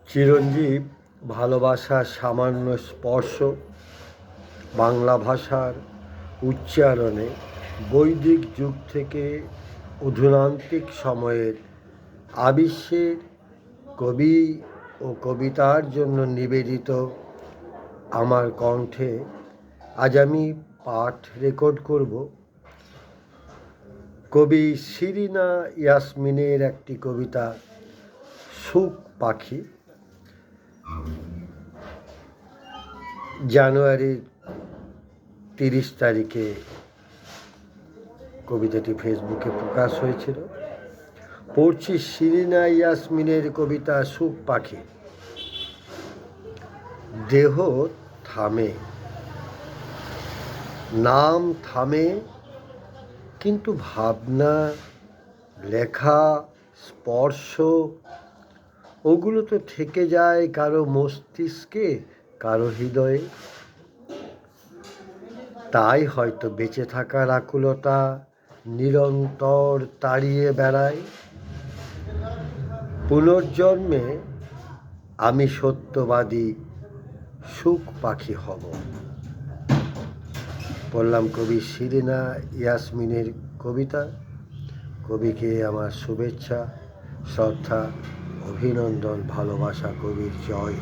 চিরঞ্জীব ভালোবাসার সামান্য স্পর্শ বাংলা ভাষার উচ্চারণে বৈদিক যুগ থেকে অধুনান্তিক সময়ের আবিষ্যের কবি ও কবিতার জন্য নিবেদিত আমার কণ্ঠে আজ আমি পাঠ রেকর্ড করব কবি শিরিনা ইয়াসমিনের একটি কবিতা সুখ পাখি। জানুয়ারির 30 তারিখে কবিতাটি ফেসবুকে প্রকাশ হয়েছিল। পড়ছি শিরিনা ইয়াসমিনের কবিতা সুখ পাখি। দেহ থামে, নাম থামে, কিন্তু ভাবনা, লেখা, স্পর্শ ওগুলো তো থেকে যায় কারো মস্তিষ্কে, কারো হৃদয়ে। তাই হয়তো বেঁচে থাকার আকুলতা নিরন্তর তাড়িয়ে বেড়ায়। পুনর্জন্মে আমি সত্যবাদী সুখ পাখি হব। পড়লাম কবি শিরিনা ইয়াসমিনের কবিতা। কবিকে আমার শুভেচ্ছা, শ্রদ্ধা, অভিনন্দন, ভালোবাসা। কবির জয়।